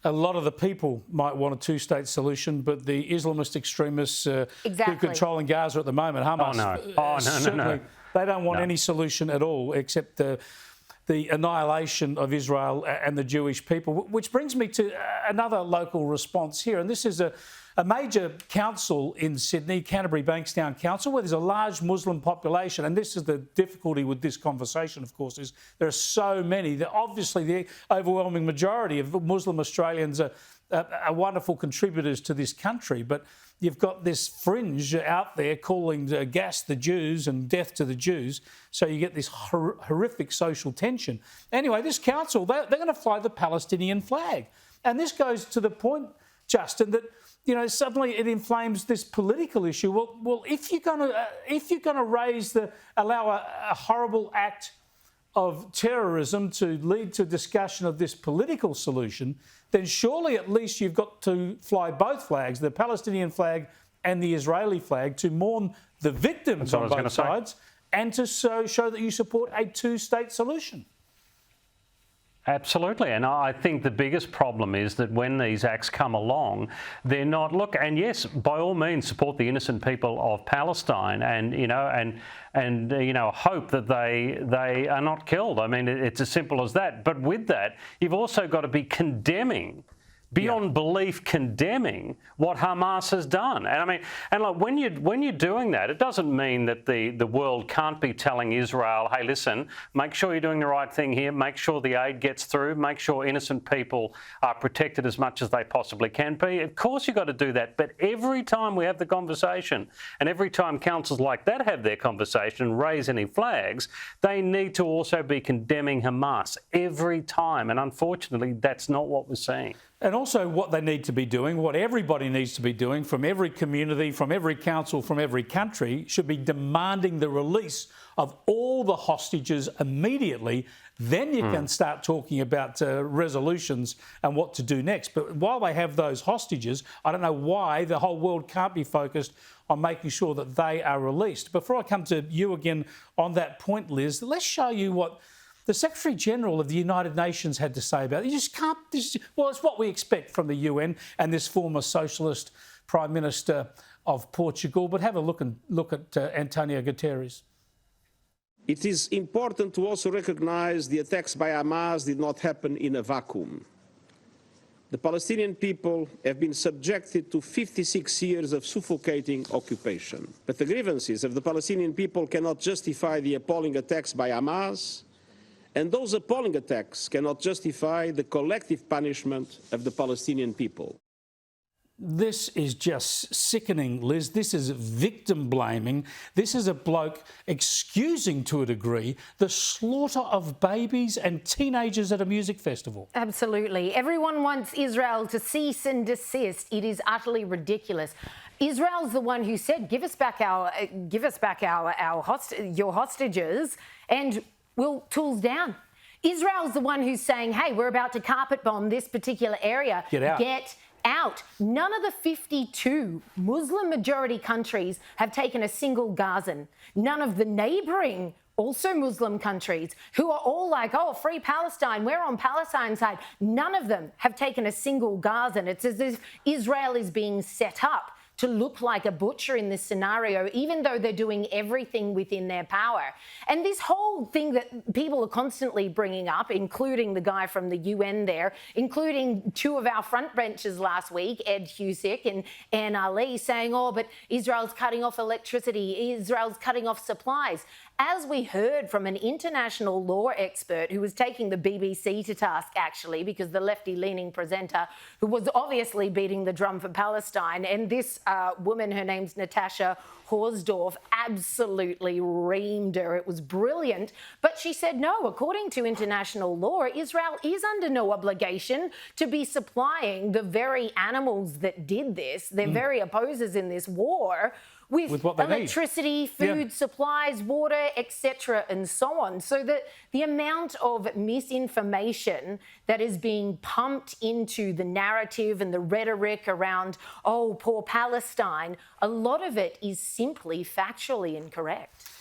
A lot of the people might want a two-state solution, but the Islamist extremists who are controlling Gaza at the moment, Hamas, no. They don't want any solution at all except the annihilation of Israel and the Jewish people, which brings me to another local response here. And this is a major council in Sydney, Canterbury Bankstown Council, where there's a large Muslim population. And this is the difficulty with this conversation, of course, is there are so many. Obviously, the overwhelming majority of Muslim Australians are wonderful contributors to this country. But you've got this fringe out there calling gas the Jews and death to the Jews. So you get this horrific social tension. Anyway, this council, they're going to fly the Palestinian flag. And this goes to the point, Justin, that suddenly it inflames this political issue. Well, if you're going to allow a horrible act of terrorism to lead to discussion of this political solution, then surely at least you've got to fly both flags, the Palestinian flag and the Israeli flag, to mourn the victims on both sides and to show that you support a two-state solution. Absolutely. And I think the biggest problem is that when these acts come along, they're not, and yes, by all means, support the innocent people of Palestine and hope that they are not killed. I mean, it's as simple as that. But with that, you've also got to be condemning, beyond belief condemning what Hamas has done. And I mean, and like when you're doing that, it doesn't mean that the world can't be telling Israel, hey, listen, make sure you're doing the right thing here, make sure the aid gets through, make sure innocent people are protected as much as they possibly can be. Of course you've got to do that. But every time we have the conversation and every time councils like that have their conversation and raise any flags, they need to also be condemning Hamas every time. And unfortunately, that's not what we're seeing. And also what they need to be doing, what everybody needs to be doing from every community, from every council, from every country, should be demanding the release of all the hostages immediately. Then you can start talking about resolutions and what to do next. But while they have those hostages, I don't know why the whole world can't be focused on making sure that they are released. Before I come to you again on that point, Liz, let's show you what the Secretary-General of the United Nations had to say about it. You just can't... it's what we expect from the UN and this former socialist Prime Minister of Portugal. But have a look at Antonio Guterres. It is important to also recognise the attacks by Hamas did not happen in a vacuum. The Palestinian people have been subjected to 56 years of suffocating occupation. But the grievances of the Palestinian people cannot justify the appalling attacks by Hamas, and those appalling attacks cannot justify the collective punishment of the Palestinian people. This is just sickening, Liz. This is victim blaming. This is a bloke excusing, to a degree, the slaughter of babies and teenagers at a music festival. Absolutely. Everyone wants Israel to cease and desist. It is utterly ridiculous. Israel's the one who said, give us back your hostages, and we'll tools down. Israel's the one who's saying, hey, we're about to carpet bomb this particular area. Get out. Get out. None of the 52 Muslim majority countries have taken a single Gazan. None of the neighbouring also Muslim countries who are all like, oh, free Palestine, we're on Palestine's side. None of them have taken a single Gazan. It's as if Israel is being set up to look like a butcher in this scenario, even though they're doing everything within their power. And this whole thing that people are constantly bringing up, including the guy from the UN there, including two of our front benchers last week, Ed Husick and Anne Ali, saying, oh, but Israel's cutting off electricity, Israel's cutting off supplies. As we heard from an international law expert who was taking the BBC to task, actually, because the lefty-leaning presenter who was obviously beating the drum for Palestine, and this woman, her name's Natasha Horsdorf, absolutely reamed her. It was brilliant. But she said, no, according to international law, Israel is under no obligation to be supplying the very animals that did this, their very opposers in this war, with what they electricity, food, supplies, water, etc., and so on. So the amount of misinformation that is being pumped into the narrative and the rhetoric around, oh, poor Palestine, a lot of it is simply factually incorrect.